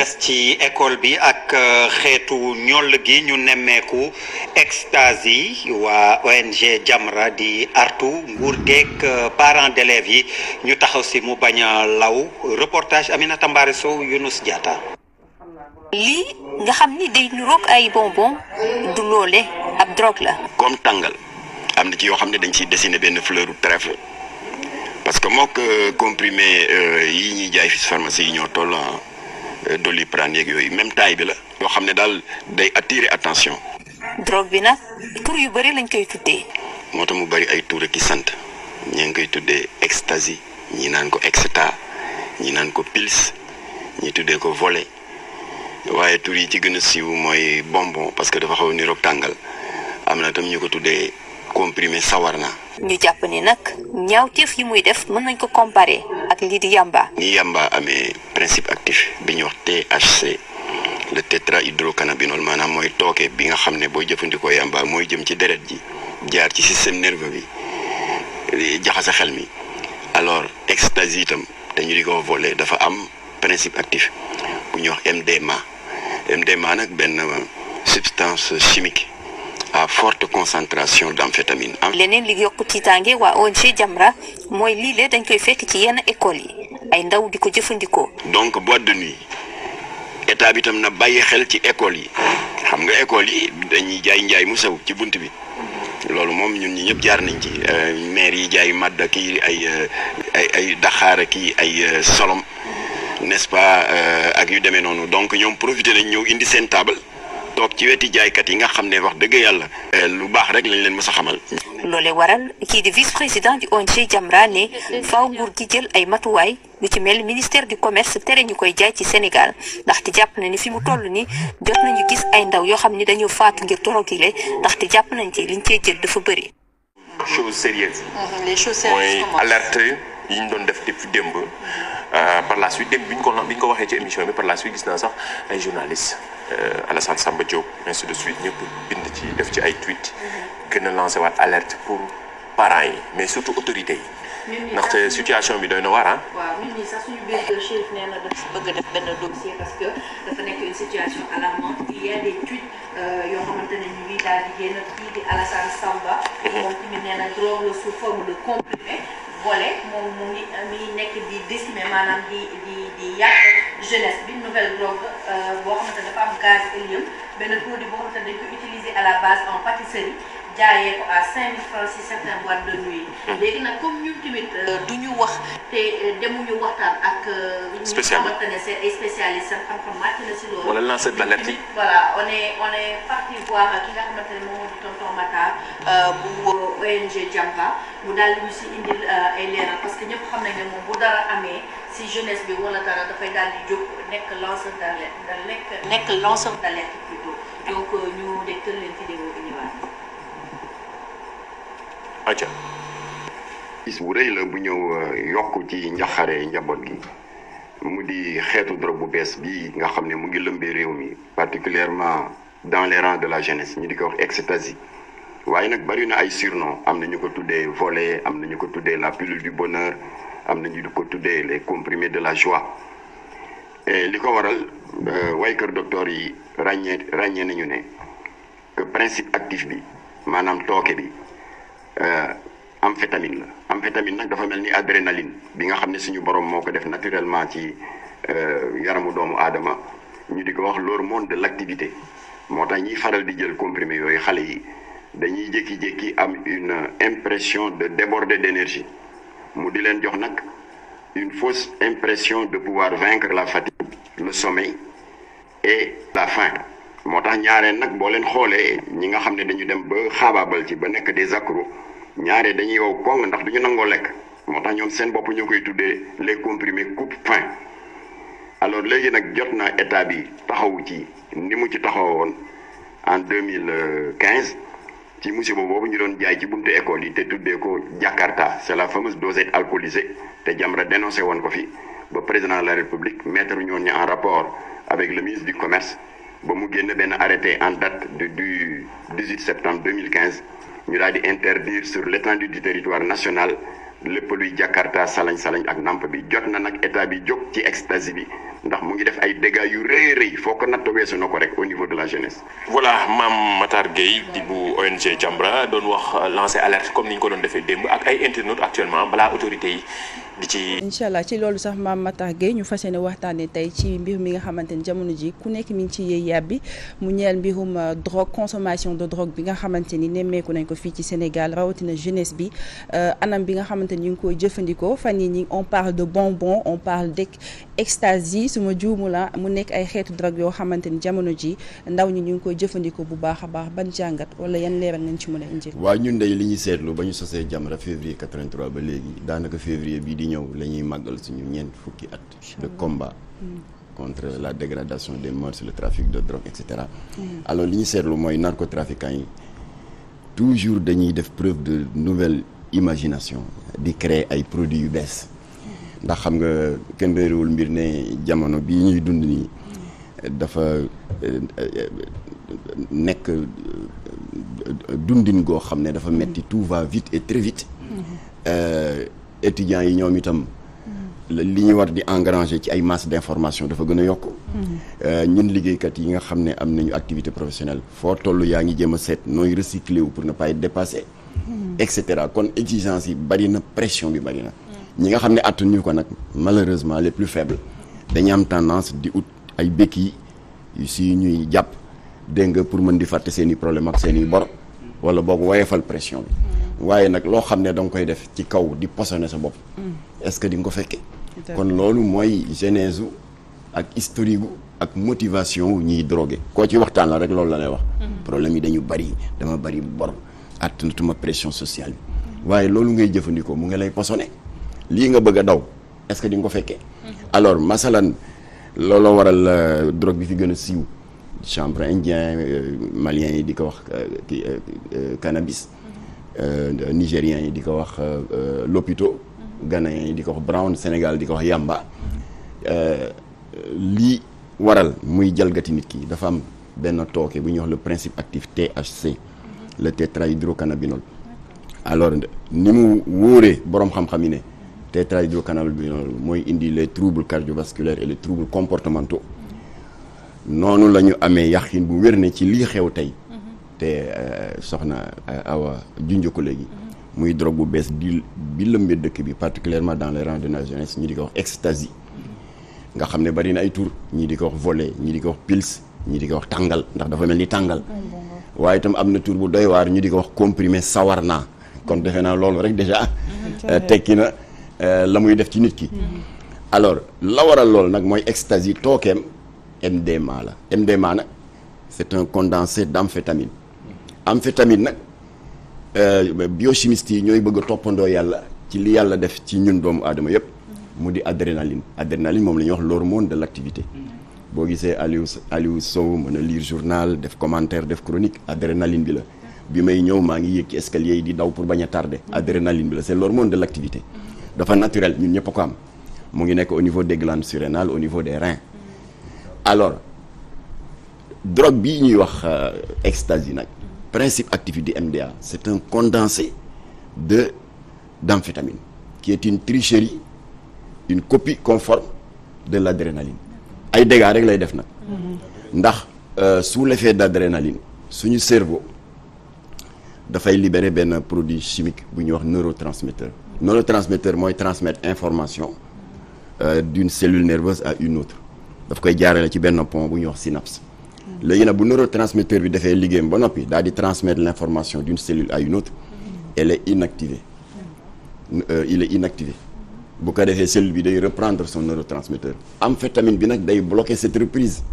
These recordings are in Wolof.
des ci école bi ak xeetu ñoll gi ñu nemmeeku extase waa ONG Jamra di artu nguur geeg parents d'élèves yi ñu taxaw si mu bañ a law reportage Aminata Mbaare Sow Younous Diatta. lii nga xam ni day niroog ay bonbon du loole ab drogue la. comme tàngal am na ci yoo xam ne dañ ciy dessiner benn fleur trèfle parce que mook comprimé yi ñuy jaay fi pharmacie yi ñoo toll Doliprane yeeg yooyu même taille bi la yoo xam ne daal day attirer attention. drogue bi nag tur yu bëri lañ koy tuddee. moo tax mu bëri ay tur ki sant ñi ngi koy tuddee ecstasy ñi naan ko exta ñi naan ko pils ñi tuddee ko volet waaye tur yi ci gën a siiw mooy bonbon parce que dafa xaw a niroog tàngal am na tam ñu ko tuddee comprimé sawarna. ñu jàpp ni nag ñaawteef yi muy def mën nañ ko comparer ak lii di yamba. ni yamba amee principe actif bi ñuy wax THC le tétrahydrocannabinol maanaam mooy tooke bi nga xam ne boo jëfandikoo yamba mooy jëm ci deret ji jaar ci système nerveux bi jaxase xel mi alors ecstasy itam dañu di ko voler dafa am principe actif bu ñuy wax MDMA nag benn substance chimique à forte concentration d'amphétamine. leneen li yokku tiitaange waa ONG Jamra mooy lii dañ koy fekk ci yenn école yi ay ndaw di ko jëfandikoo. donc boîte de nuit état bi tam na bàyyi xel ci école yi xam nga école yi dañuy jaay njaay mu sew ci bunt bi loolu moom ñun ñi ñëpp jaar nañ ci maire yi jaay madda kii ay daxaara kii ay solom n'est-ce pas ak yu demee noonu donc ñoom profité nañ ñëw indi seen table toog ci weti jaaykat yi nga xam ne wax dëgg yàlla lu baax rek lañ leen mës a xamal. loolee waral kii di vice-président du ONG Jamra ne faaw nguur gi jël ay matuwaay lu ci mel ministère du commerce tere ñu koy jaay ci Sénégal ndaxte jàpp na ni fi mu toll ni jot nañu gis ay ndaw yoo xam ni dañoo faatu ngir torogile ndaxte jàpp nañ ci liñ cee jël dafa bëri. chose sérieuse. les choses sérieuses mooy alerte yi ñu doon def depuis démb par la suite démb bi ñu ko waxee ci émission bi par la suite gis naa sax ay journalistes Alassane Samba Diop ainsi de suite ñëpp bind ci def ci ay tweets gën a lancé waat alerte pour parents yi mais surtout autorités yi. ndaxte situation bi doy na waar ah. waaw ñun ñii sax suñu biir Chérif nee na dafa bëgg a def benn dossier parce que dafa nekk une situation alarmante il y a des tweets yoo xamante ne ñu ngi daal di génn kii di Alassane Samba. moom tamit nee na drogue la sous forme de comprimé volet moom mu ngi nekk di décimer maanaam di yàq jeunesse bi nouvelle drogue boo xamante ne dafa am gaz hélium benn produit boo xamante ne dañ ko utiliser à la base en pâtisserie. jaayee ko à 5000 francs si certaines boîtes de nuit. léegi nag comme ñun tamit du ñu wax te demuñu waxtaan ak. spécialiste ñu xamante ne c'est ay spécialistes seen xam-xam màcc na si loolu. wala lancer d'alerte yi. voilà on est parti voir ki nga xamante ne moom moo di tonton Matar bu ONG Jamra mu daal di ñu si indil ay leeral parce que ñëpp xam nañ ne moom bu dara amee si jeunesse bi wala dara dafay daal di jóg nekk lanceur d'alerte nekk lanceur d'alerte plutôt donc ñu dégtal leen vidéo bi ñëwaat. acca gis bu rëy la bu ñëw yokk ci njaxare njaboot gi mu di xeetu drogue bu bees bii nga xam ne mu ngi lëmbee réew mi particulièrement dans les rangs de la jeunesse ñu di ko wax ecstasy waaye nag bari na ay surnom am na ñu ko tuddee volet am na ñu ko tuddee la pilule du bonheur am na ñu ko tuddee les comprimés de la joie et li ko waral waykër docteur yi ràññee nañu ne que principe actif bi maanaam tooke bi amphétamine la amphétamine nag dafa mel ni adrénaline bi nga xam ne suñu borom moo ko def naturellement ci yaramu doomu aadama ñu di ko wax l'hormone de l'activité moo tax ñiy faral di jël comprimé yooyu xale yi dañuy jékki-jékki am une impression de déborder d'énergie mu di leen jox nag une fausse impression de pouvoir vaincre la fatigue le sommeil et la faim moo tax ñaareel nag boo leen xoolee ñi nga xam ne dañu dem ba xaabaabal ci ba nekk des accros ñaare dañuy wow koŋ ndax duñu nangoo lekk moo tax ñoom seen bopp ñoo koy tuddee les comprimés coupe-faim alors léegi nag jot na état bi taxawu ci ni mu ci taxawoon en 2015 ci musiba boobu ñu doon jaay ci buntu école yi te tuddee ko Jakarta c'est la fameuse dosette alcoolisée te Jamra dénoncé woon ko fi ba président de la République mettre ñoon ñi en rapport avec le ministre du commerce ba mu génn benn arrêté en date du 18 septembre 2015 ñu daal di interdire sur l'étendue du territoire national lépp luy Jakarta salañ ak namp bi jot na nag état bi jóg ci ecstasy bi ndax mu ngi def ay dégâts yu rëy foo ko natt weesu na ko rek au niveau de la jeunesse. voilà Mame Matar Gueye di bu ONG Jamra doon wax lancer alerte comme ni ñu ko doon defee démb ak ay internautes actuellement balaa autorités yi di ci. incha allah ci loolu sax Mame Matar Gueye ñu fas yéene waxtaanee tey ci mbir mi nga xamante ni jamono ji ku nekk mi ngi ci yëy yàbbi mu ñeel mbirum drogue consommation de drogue bi nga xamante ni nemmeeku nañ ko fii ci Sénégal rawatina jeunesse bi anam bi nga xamante ni ñu ngi koy jëfandikoo fan yii ñi on parle de bonbon on parle d'ecstasy su ma juumu la mu nekk ay xeetu drogue yoo xamante ni jamono ji ndaw ñi ñu ngi koy jëfandikoo bu baax a baax ban jàngat wala yan leeral nañ ci mën a indi. waaw ñun day li ñuy seetlu ba ñu sosee Jamra février 83 ba léegi daanaka février bii di ñëw la ñuy màggal suñu ñeent fukki at de combat contre la dégradation des mœurs, le trafic de drogue et cetera. Alors li ñu seetlu mooy narcotrafiquants yi toujours dañuy def preuve de nouvelle imagination di créer ay produits yu bees ndax xam nga kenn réerewul mbir ne jamono bii ñuy dund nii dafa nekk dundin goo xam ne dafa metti tout va vite et très vite étudiants yi ñoom itam li ñu war di engranger ci ay masse d'information dafa gën a yokk ñun liggéeykat yi nga xam ne am nañu activité professionnelle foo toll yaa ngi jéem a seet nooy recycler wu pour ne pas être dépassé et cetera kon exigence yi bari na pression bi bari na ñi nga xam ne attuñu ko nag malheureusement les plus faibles dañu am tendance di ut ay béquilles yu si ñuy jàpp dégg nga pour mën di fàtte seen i problème ak seen i bor wala boog woyefal pression bi waaye nag loo xam ne da nga koy def ci kaw di posone sa bopp est-ce que di nga ko fekkee kon loolu mooy genèse ak historique ak motivation wu ñuy drogué koo ci waxtaan la rek loolu la lay wax problème yi dañu bari dama bari bor attanatuma pression sociale bi waaye loolu ngay jëfandikoo mu ngi lay posone lii nga bëgg a daw est-ce que di nga ko fekkee alors masalan looloo waral drogue bi fi gën a siiw chanvre indien malien yi di ko wax cannabis nigériens yi di ko wax lopito ghanéens yi di ko wax brown Sénégal di ko wax yamba lii waral muy jalgati nit ki dafa am benn tooke bu ñuy wax le principe actif THC le tétrahydrocannabinol alors ni mu wóoree boroom xam-xam yi ne tétrahydrocannabinol mooy indi les troubles cardiovasculaires et les troubles comportementaux noonu la ñu amee yàqin bu wér ne ci lii xew tey te soxna Awa junj ko léegi muy drogue bu bees bi lëmbee dëkk bi particulièrement dans les rangs de la jeunesse ñi di ko wax ecstasy nga xam ne bari na ay tur ñii di ko wax volet ñii di ko wax pils ñii di ko wax tàngal ndax dafa mel ni tàngal waaye itam am na tur bu doy waar ñu di ko wax comprimé sawarna kon defe naa loolu rek déjà tekki na la muy def ci nit ki alors la waral loolu nag mooy ecstasy tookeem MDMA la MDMA nag c'est un condensé d'amphétamine amphétamine nag biochimistes yi ñooy bëgg a toppandoo yàlla ci li yàlla def ci ñun doomu aadama yépp mu di adrénaline moom la ñuy wax l'hormone de l'activité boo gisee Aliou Sow mën a lire journal def commentaire def chronique adrénaline bi la bi may ñëw maa ngi yéeg ci escalier yi di daw pour bañ a tardé adrénaline bi la c'est l'hormone de l'activité dafa naturel ñun ñëpp ko am mu ngi nekk au niveau des glandes surrénales au niveau des reins alors drogue bii ñuy wax ecstasy nag principe actif du MDA c'est un condensé d'amphétamine qui est une tricherie une copie conforme de l'adrénaline ay dégâts rek lay def nag ndax sous l'effet d'adrénaline suñu cerveau dafay libérer benn produit chimique bu ñuy wax neurotransmetteur mooy transmettre information d'une cellule nerveuse à une autre daf koy jaarale ci benn pont bu ñuy wax synapse léegi nag bu neurotransmetteur bi defee liggéeyam ba noppi daal di transmettre l'information d'une cellule à une autre elle est inactivée il est inactivé bu ko defee cellule bi day reprendre son neurotransmetteur amphétamine bi nag day bloquer cette reprise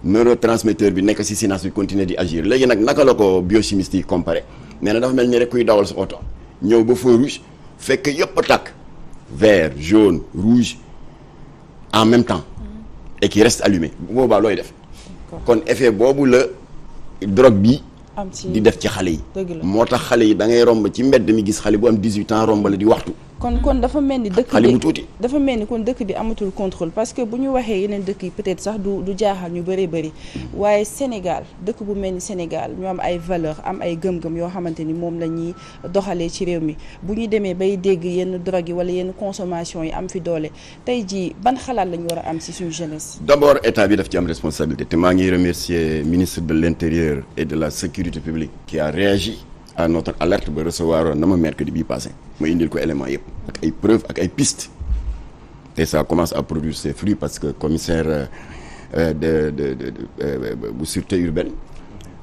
neurotransmetteur bi nekk ci synapse bi continuer di agir léegi nag naka la ko biochimiste yi comparé nee na dafa mel ni rek kuy dawal sa oto ñëw ba feu rouge fekk yëpp a tàkk vert jaune rouge en même temps et qui reste allumé bu boobaa looy def kon effet boobu la drogue bi di def ci xale yi moo tax xale yi da ngay romb ci mbedd mi gis xale bu am 18 ans romb la di waxtu kon dafa mel ni dëkk xale bi bu tuuti. dafa mel ni kon dëkk bi amatul contrôle parce que bu ñu waxee yeneen dëkk yi peut-être sax du jaaxal ñu bëri waaye Sénégal dëkk bu mel ni Sénégal ñu am ay valeur am ay gëm-gëm yoo xamante ni moom la ñuy doxalee ci réew mi bu ñu demee bay dégg yenn drogue yi wala yenn consommation yi am fi doole tey jii ban xalaat la ñu war a am ci suñu jeunesse. d'abord état bi daf ci am responsabilité te maa ngi remercier ministre de l'intérieur et de la sécurité publique qui a réagi à notre alerte ba recevoir na ma mercredi bii passé ma indil ko élément yëpp ak ay preuves ak ay pistes te ça commence à produire ses fruits parce que commissaire bu sûreté urbaine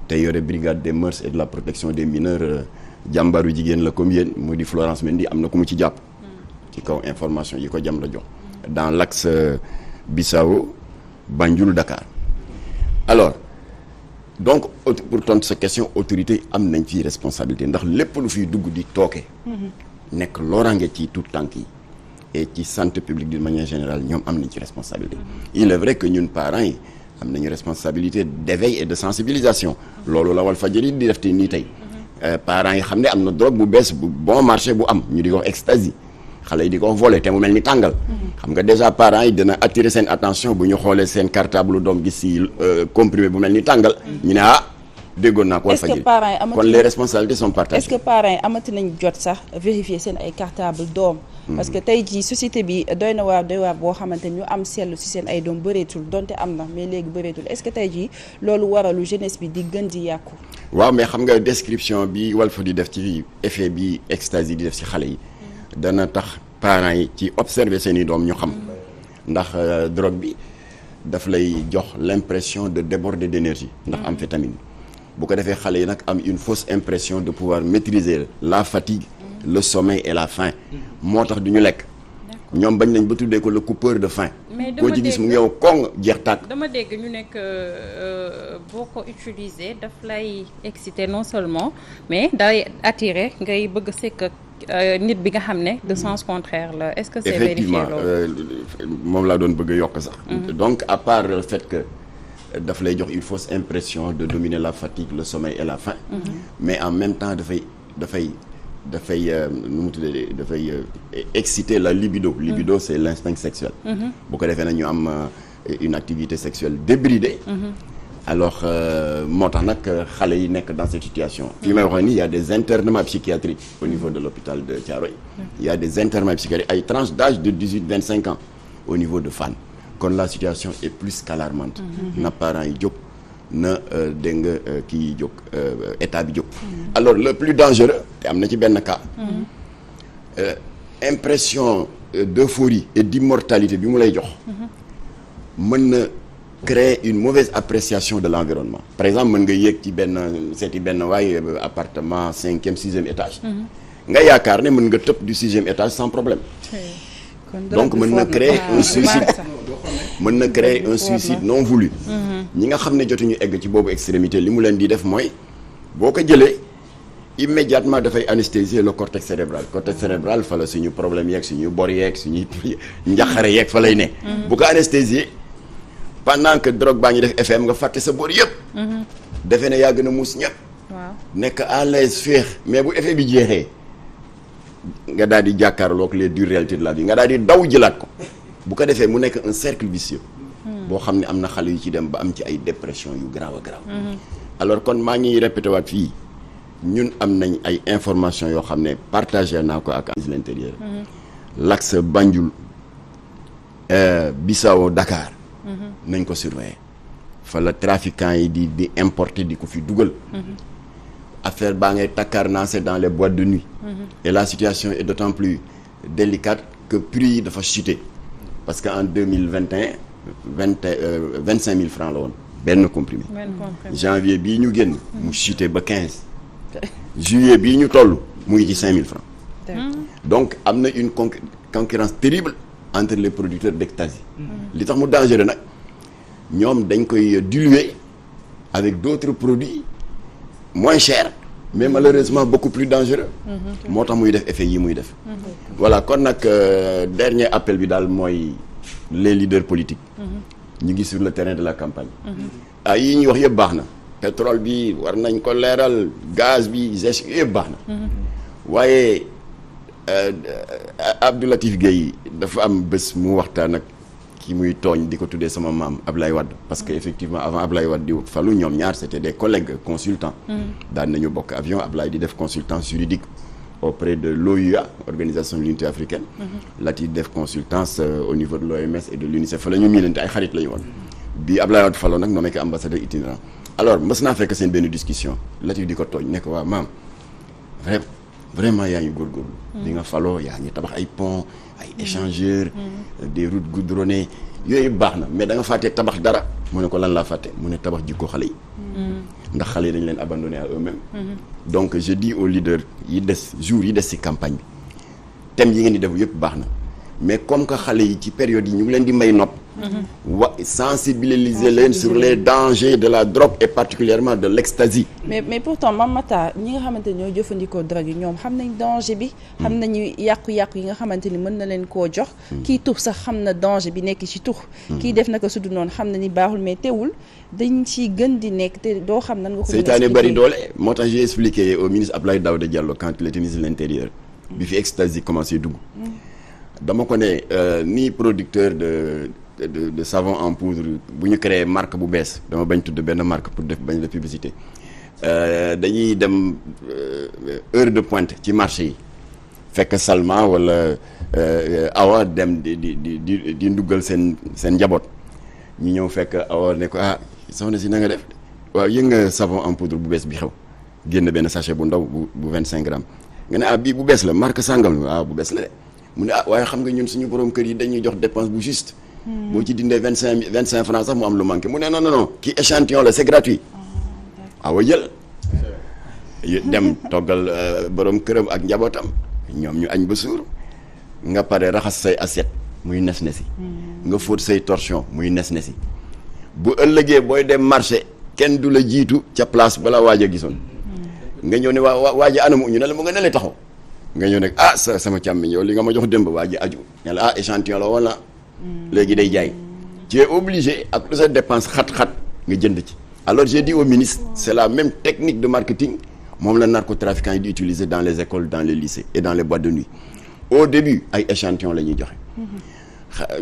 te yore brigade des mœurs et de la protection des mineurs jàmbaaru jigéen la comme yéen mu di Florence Mendy am na ku mu ci jàpp ci kaw information yi ko jam la jox dans l'axe Bissau Banjul Dakar alors donc pour tontu sa question autorité am nañ fii responsabilité ndax lépp lu fiy dugg di tooke nekk loorange ci tout tànk yi et ci santé publique d'une manière générale ñoom am nañ ci responsabilité il est vrai que ñun parents yi am nañu responsabilité d'éveil et de sensibilisation loolu la Walfadjri di def te nii tey parents yi xam ne am na drogue bu bees bu bon marché bu am ñu di ko wax ecstasy xale yi di ko volé te mu mel ni tàngal xam nga déjà parents yi dina attirer seen attention bu ñu xoolee seen cartable doom gis si comprimé bu mel ni tàngal ñu ne déggoon naa ko Walfadjri kon les responsabilités sont partagées. est-ce que parents yi amati nañ jot sax vérifier seen ay cartable doom parce que tey jii société bi doy na waar boo xamante ni ñu am seetlu ci seen ay doom bëreetul donte am na mais léegi bëreetul est-ce que tey jii loolu waralu jeunesse bi di gën di yàqu. waaw mais xam nga description bi Walf di def ci effet bi ecstasy di def ci xale yi dana tax parents yi ci observer seen i doom ñu xam ndax drogue bi daf lay jox l'impression de déborder d'énergie ndax amphétamine bu ko defee xale yi nag am une fausse impression de pouvoir maîtriser la fatigue le sommeil et la faim moo tax du ñu lekk ñoom bañ nañ ba tuddee ko le coupeur de faim koo ci gis mu ngi yow koŋ jeex tàkk. dama dégg ñu nekk boo ko utiliser daf lay exciter non seulement mais day attirer ngay bëgg sekk nit bi nga xam ne de sens contraire la est-ce que c'est vérifié loolu moom laa doon bëgg a yokk sax donc à part le fait que daf lay jox une fausse impression de dominer la fatigue le sommeil et la faim mais en même temps dafay nu mu tuddee dafay exciter la libido c'est l'instinct sexuel bu ko defee na ñu am une activité sexuelle débridée alors moo tax nag xale yi nekk dans cette situation fi may waxee ni il y a des internements psychiatriques au niveau de l'hôpital de Thiaroye il y a des internements psychiatriques ay tranches d'âge de 18-25 ans au niveau de Fann kon la situation est plus qu'alarmante na parents yi jóg na dégg nga kii jóg état bi jóg alors le plus dangereux te am na ci benn cas impression d'euphorie et d'immortalité bi mu lay jox mën na créer une mauvaise appréciation de l'environnement par exemple mën nga yéeg ci seeti benn waay appartement 5e 6e étage nga yaakaar ne mën nga tëb du 6e étage sans problème donc mën na créer un suicide non voulu ñi nga xam ne jotuñu egg ci boobu extrémité li mu leen di def mooy boo ko jëlee immédiatement dafay anesthésier le cortex cérébral fa la suñu problème yeeg suñu bor yeeg suñuy njaxare yeeg fa lay ne bu ko anesthésier pendant que drogue baa ngi def effet nga fàtte sa bor yëpp defe ne yaa gën a muus ñëpp nekk à l'aise féex mais bu effet bi jeexee nga daal di jàkkaarloog les dures réalités de la vie nga daal di daw jëlaat ko bu ko defee mu nekk un cercle vicieux boo xam ne am na xale yu ci dem ba am ci ay dépression yu grave alors kon maa ngi répété waat fii ñun am nañ ay informations yoo xam ne partagé naa ko ak ministre de l'intérieur l'axe Banjul Bissau Dakar nañ ko surveiller fa la trafiquants yi di importer di ko fi dugal affaire baa ngay takkarnaase dans les boîtes de nuit et la situation est d'autant plus délicate que prix yi dafa chuter parce que en 2021 25 000 francs la woon benn comprimé janvier bii ñu génn mu chuter ba 15 juillet bii ñu toll mu ngi ci 5 000 francs donc am na une concurrence terrible entre les producteurs d'ecstasy li tax mu dangereux nag ñoom dañ koy diluer avec d'autres produits moins chers mais malheureusement beaucoup plus dangereux moo tax muy def effet yi muy def voilà kon nag dernier appel bi daal mooy les leaders politiques ñu ngi sur le terrain de la campagne yi ñuy wax yëpp baax na pétrole bi war nañ ko leeral gaz bi geste yëpp baax na waaye Abdou Latif Gueye dafa am bés mu waxtaan ak ki muy tooñ di ko tuddee sama maam Ablaye Wade parce que effectivement avant Ablaye Wade di falu ñoom ñaar c'était des collègues consultants daan nañu bokk avion Ablaye di def consultance juridique auprès de l'OUA, Organisation de l'Unité africaine. Latif def consultance au niveau de l'OMS et de l'UNICEF fa la ñu miinante ay xarit la ñu woon bi Ablaye Wade faloo nag noo nekk ambassadeur itinérant alors mës naa fekk seen benn discussion Latif di ko tooñ nekk waa maam vraiment yaa ngi góorgóorlu di nga faloo yaa ngi tabax ay pont ay échangeurs des routes goudronnées yooyu baax na mais da nga fàtte tabax dara mu ne ko lan laa fàtte mu ne tabax jikko xale yi ndax xale yi dañ leen abandonné à eux-mêmes donc je dis aux leaders yi des jours yi des ci campagne bi thèmes yi ngeen di def yëpp baax na mais comme que xale yi ci période yi ñu ngi leen di may nopp sensibiliser leen sur les dangers de la drogue et particulièrement de l'ecstasy. mais pourtant Mame Matar ñi nga xamante ni ñoo jëfandikoo drogue yi ñoom xam nañ danger bi. xam nañu yàqu-yàqu yi nga xamante ni mën na leen koo jox. kii tux sax xam na danger bi nekk ci tux. kii def naka su du noonu xam na ni baaxul mais teewul dañ ci gën di nekk te doo xam nan nga ko. seytaane bari doole moo tax j'ai expliqué au ministre Abdoulaye Daouda Diallo quand il était ministre de l'Intérieur. bi fi ecstasy commencé dugg. dama ko ne ni producteur de savon en poudre bu ñu créé marque bu bees dama bañ tudd benn marque pour def bañ la publicité dañuy dem heure de pointe ci marché yi fekk Salma wala Awa dem di nduggal seen njaboot ñu ñëw fekk Awa ne ko soxna si na nga def waaw yëg nga savon en poudre bu bees bi xew génn benn sachet bu ndaw bu 25 grammes nga ne bii bu bees la marque sàngam waaw bu bees la de mu ne waaye xam nga ñun suñu borom kër yi dañuy jox dépense bu juste boo ci dindee 25 francs sax mu am lu manqué mu ne non kii échantillon la c'est gratuit awa jël dem toggal borom këram ak njabootam ñoom ñu añ ba suur nga pare raxas say assiette muy nes-nesi nga fóot say torchon muy nes-nesi bu ëllëgee booy dem marché kenn du la jiitu ca place bala waaj a gisoon nga ñëw ne waaj a anamu ñu ne la mu nga ne la taxaw nga ñëw nag sama càmmiñ yow li nga ma jox démb waa ji aju ne la échantillon la wala léegi day jaay tu es obligé ak lu sa dépense xat-xat nga jënd ci alors j'ai dit au ministre c'est la même technique de marketing moom la narcotrafiquants yi di utiliser dans les écoles dans les lycées et dans les boîtes de nuit au début ay échantillon la ñuy joxe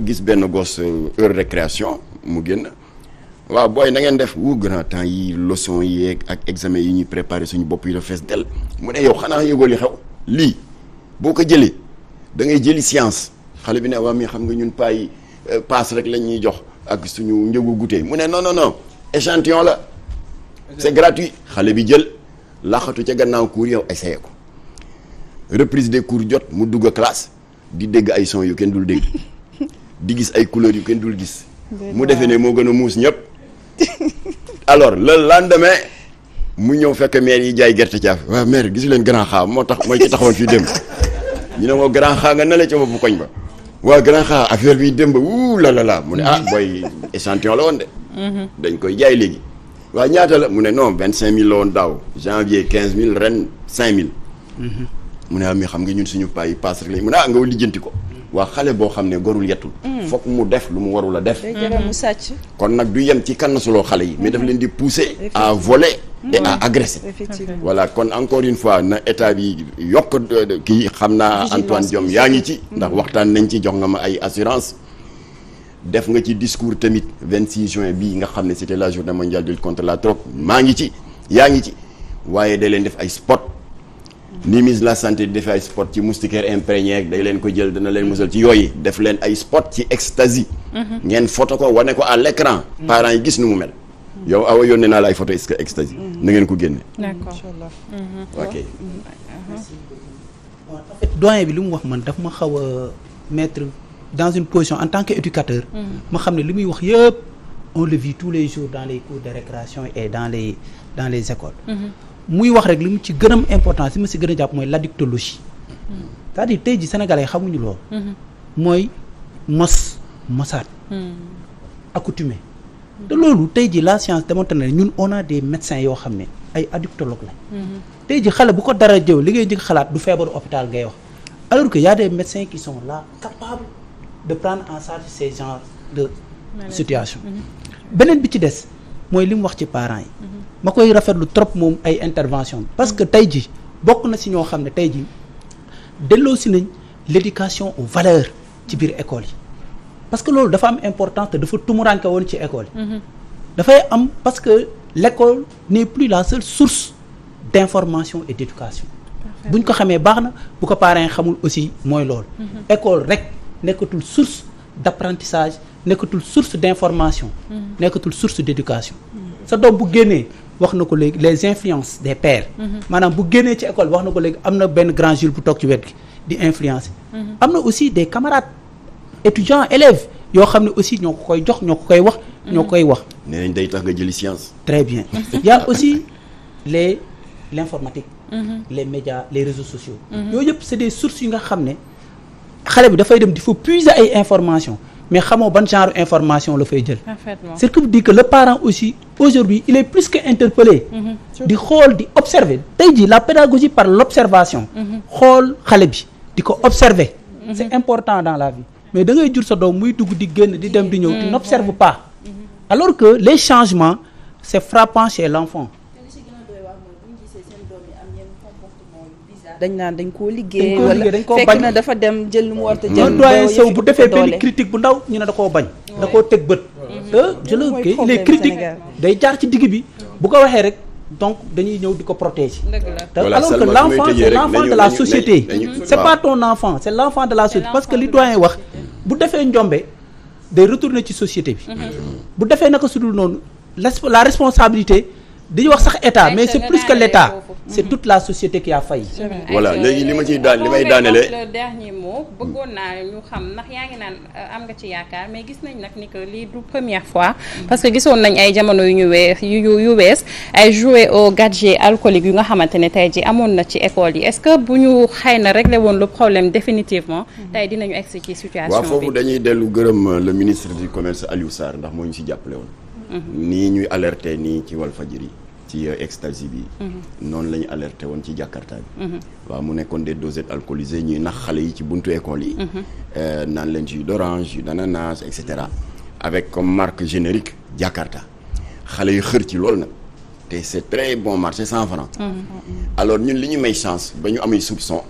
gis benn gosse heure récréation mu génn waaw booy na ngeen def grand temps yi leçon yi ak examen yi ñuy préparer suñu bopp yi la fees del mu ne yow xanaa yëgoo li xew lii boo ko jëlee da ngay jëli science xale bi ne waa mi xam nga ñun payi paas rek lañ ñuy jox ak suñu njëgu goûter mu ne non échantillon la c'est gratuit xale bi jël laxatu ca gannaaw cours yow essayé ko reprise des cours jot mu dugg classe di dégg ay son yu kenn dul dégg di gis ay couleurs yu kenn dul gis mu defee ne moo gën a muus ñëpp alors le lendemain mu ñëw fekk maire yi jaay gerte caaf waaw maire gisu leen grand xaa moo tax mooy ci taxawoon fii démb ñu ne moo grand xaa nga nale ca boppu koñ ba waaw grand xaa affaire bi démb la mu ne booy échantillon la woon de dañ koy jaay léegi waaw ñaata la mu ne non 25000 la woon daaw janvier 15000 ren 5000 mu ne mi xam nga ñun suñu paa yi paas rek lañ mu ne nga lijjanti ko waa xale boo xam ne gorul yettul fokk mu def lu mu warul a def mu sàcc kon nag du yem ci kannasuloo xale yi mais daf leen di pousser à voler et à agresser voilà kon encore une fois na état bi yokk kii xam naa Antoine Diome yaa ngi ci ndax waxtaan nañ ci jox nga ma ay assurance def nga ci discours tamit 26 juin bii nga xam ne c'était la journée mondiale de lutte contre la drogue maa ngi ci yaa ngi ci waaye day leen def ay spot ni ministre de la santé di def ay spot ci moustiquaire imprégné ak day leen ko jël dana leen musal ci yooyu def leen ay spot ci ecstasy ngeen photo ko wane ko à l'écran parents yi gis nu mu mel yow awa yónnee naa la ay photo ecstasy na ngeen ko génne d'accord ok en fait doyen bi li mu wax man daf ma xaw a mettre dans une position en tant qu'éducateur ma xam ne li muy wax yëpp on le vit tous les jours dans les cours de récréation et dans les écoles muy wax rek li mu ci gën a am importance li ma si gën a jàpp mooy l'addictologie c'est-à-dire tey ji sénégalais xamuñu lool mooy mosaat accoutumé te loolu tey ji la science démontré na ñun on a des médecins yoo xam ne ay addictologues la tey ji xale bu ko dara jëw li ngay njëkk xalaat du feebaru hôpital ngay wax alors que y a des médecins qui sont là capables de prendre en charge ces genres de situation beneen bi ci des mooy li mu wax ci parents yi ma koy rafetlu trop moom ay intervention parce que tey ji bokk na si ñoo xam ne tey ji delloosi nañ l'éducation aux valeurs ci biir école yi parce que loolu dafa am importance te dafa tumuranke woon ci école yi dafay am parce que l'école n'est plus la seule source d'information et d'éducation bu ñu ko xamee baax na bu ko parents xamul aussi mooy loolu école rek nekkatul source d'apprentissage nekkatul source d'information nekkatul source d'éducation sa doom bu génnee wax na ko léegi les influences des pairs maanaam bu génnee ci école wax na ko léegi am na benn grand Jules bu toog ci wet gi di influencer am na aussi des camarades étudiants élèves yoo xam ne aussi ñoo ko koy jox ñoo ko koy wax ñoo koy wax nee nañ day tax nga jëli science. très bien il y a aussi l'informatique les médias les réseaux sociaux yooyu yëpp c'est des sources yi nga xam ne xale bi dafay dem di fa puiser ay informations mais xamoo ban genre information la fay jël c'est ce qui veut dire que le parent aussi aujourd'hui il est plus que interpellé di xool di observer tey jii la pédagogie par l'observation xool xale bi di ko observer c'est important dans la vie mais da ngay jur sa doom muy dugg di génn di dem di ñëw tu n'observes pas alors que les changements c'est frappant chez l'enfant dañ naan dañ koo liggéey dañ wala koo fekk bañ na dafa dem jël lu mu war a jël un doyen Sow bu defee benn critique bu ndaw ñu ne da koo bañ da koo teg bët te je le dis les critiques day jaar ci digg bi bu ko waxee rek donc dañuy ñëw di ko protéger te alors que l'enfant c'est l'enfant de la société c'est pas ton enfant c'est l'enfant de la société parce que li doyen wax bu defee njombe day retourner ci société bi bu defee naka sudul noonu la responsabilité dañuy wax sax état mais c'est plus que l'état c'est toute la société qui a failli. voilà léegi li ma ciy daan li may daanelee le dernier mot bëggoon naa ñu xam ndax yaa ngi naan am nga ci yaakaar mais gis nañ nag ni que lii du première fois parce que gisoon nañ ay jamono yu ñu wees ay jouets au gadget alcoolique yu nga xamante ne tey ji amoon na ci école yi est-ce que bu ñu xëy na réglé woon le problème définitivement tey dinañu egsi ci situation bi. waaw foofu dañuy dellu gërëm le ministre du commerce Aliou Sarr ndax moo ñu ci jàppale woon nii ñuy alerter nii ci Walfadjri ci ecstasy bi noonu la ñu alerté woon ci Jakarta bi waaw mu nekkoon des dosettes alcoolisées ñuy nax xale yi ci buntu école yi naan leen jus d'orange jus d'ananas et cetera avec comme marque générique Jakarta xale yu xër ci loolu nag te c'est très bon marché 100 francs alors ñun li ñu may chance ba ñu amee soupçon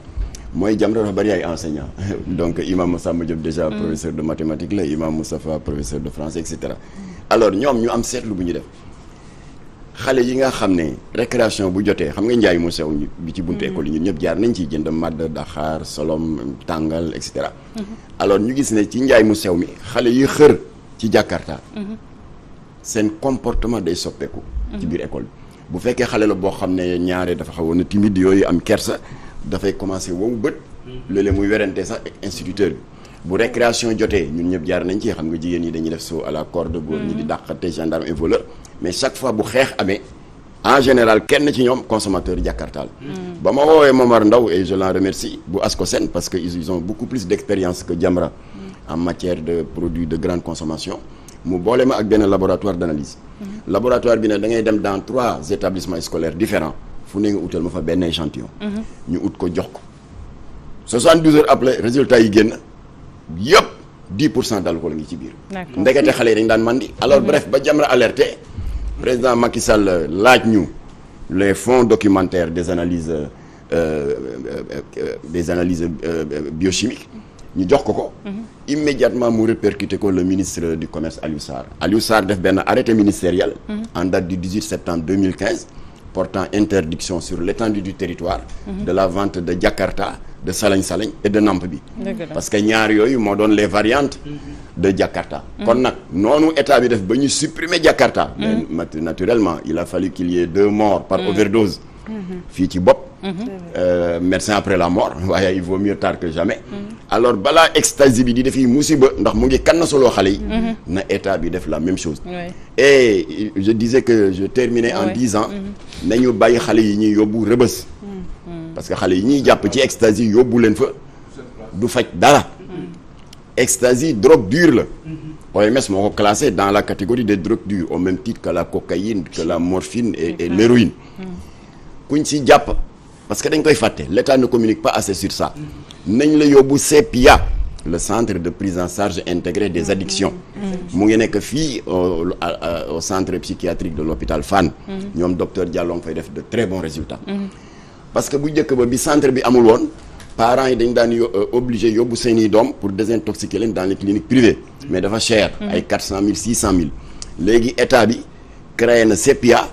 mooy Jamra dafa bari ay enseignants donc imam Massamba Diop déjà professeur de mathématiques la imam Moustapha professeur de français et cetera alors ñoom ñu am seetlu bu ñu def xale yi nga xam ne récréation bu jotee xam nga njaay mu sew bi ci buntu école yi ñun ñëpp jaar nañ ci jënd madd daxaar solom tàngal et cetera alors ñu gis ne ci njaay mu sew mi xale yi xër ci Jakarta seen comportement day soppeeku ci biir école bi bu fekkee xale la boo xam ne ñaare dafa xawoon na timide yooyu am kersa dafay commencer wow bët léeg-léeg muy werante sax instituteur bi bu récréation jotee ñun ñëpp jaar nañ ci xam nga jigéen ñi dañuy def saut à la corde góor ñi di dàqate gendarme et voleur mais chaque fois bu xeex amee en général kenn ci ñoom consommateur Jakarta la ba ma woowee Momar Ndaw et je l'en remercie bu Ascosen parce que ils ont beaucoup plus d'expérience que Jamra en matière de produits de grande consommation mu boole ma ak benn laboratoire d'analyse laboratoire bi ne da ngay dem dans 3 établissements scolaires différents fu ne nga utal ma fa benn échantillon ñu ut ko jox ko 72 heures après résultat yi génn yëpp 10% d'alcool ngi ci biir ndekete xale yi dañ daan mandi alors bref ba Jamra alerté président Macky Sall laaj ñu les fonds documentaires des analyses biochimiques ñu jox ko immédiatement mu répercuté ko le ministre du commerce Aliou Sarr def benn arrêté ministériel en date du 18 septembre 2015 portant interdiction sur l'étendue du territoire de la vente de Jakarta de Salañ et de Namp bi parce que ñaar yooyu moo doon les variantes de Jakarta kon nag noonu état bi def ba ñu supprimer Jakarta mais naturellement il a fallu qu'il y ait 2 morts par overdose fii ci bopp médecin après la mort waaye il vaut mieux tard que jamais alors balaa ecstasy bi di defi musiba ndax mu ngi kan na soloo xale yi na état bi def la même chose et je disais que je terminais en disant nañu bàyyi xale yi ñuy yóbbu rëbës parce que xale yi ñuy jàpp ci ecstasy yóbbu leen fa du faj dara ecstasy drogue dure la OMS moo ko classé dans la catégorie des drogues dures au même titre que la cocaïne que la morphine et l'héroïne kuñ ci jàpp parce que dañ koy fàtte l'État ne communique pas assez sur ça nañ la yóbbu CEPIA le centre de prise en charge intégrée des addictions mu ngi nekk fii au centre psychiatrique de l'hôpital Fann ñoom docteur Diallo nga fay def de très bons résultats parce que bu njëkk ba bi centre bi amul woon parents yi dañ daan obligé yóbbu seeni doom pour désintoxiquer leen dans les cliniques privées mais dafa cher ay 400 000 600 000 léegi état bi créé na CEPIA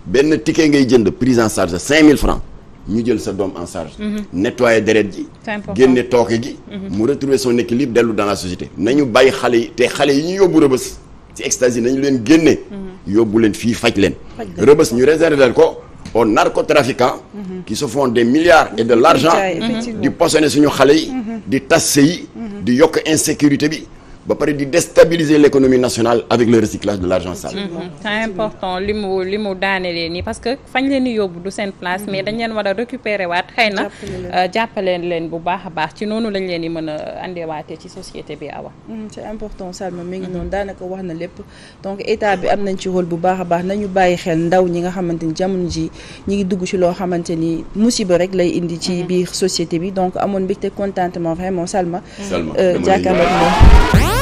benn ticket ngay jënd prise en charge 5 000 francs ñu jël sa doom en charge nettoyer deret ji génne tooke gi mu retrouver son équilibre dellu dans la société nañu bàyyi xale yi te xale yi ñu yóbbu rëbës ci extase nañu leen génne yóbbu leen fii faj leen rëbës ñu réserver ko aux narcotrafiquants qui se font des milliards et de l'argent di posone suñu xale yi di tas yi di yokk insécurité bi ba pare di déstabiliser l'économie nationale avec le recyclage de l'argent sale. C'est important li mu daanelee nii parce que fañ leen di yóbbu du seen place mais dañ leen war a récupérer waat xëy na jàppaleen leen bu baax a baax ci noonu lañ leen di mën a andewaatee ci société bi Awa. C'est important Salma mi ngi noonu daanaka wax na lépp donc état bi am nañ ci rôle bu baax a baax nañu bàyyi xel ndaw ñi nga xamante ni jamono ji ñi ngi dugg ci loo xamante ni musiba rek lay indi ci biir société bi donc amoon mbégte contentement vraiment Salma. jàkkaarloo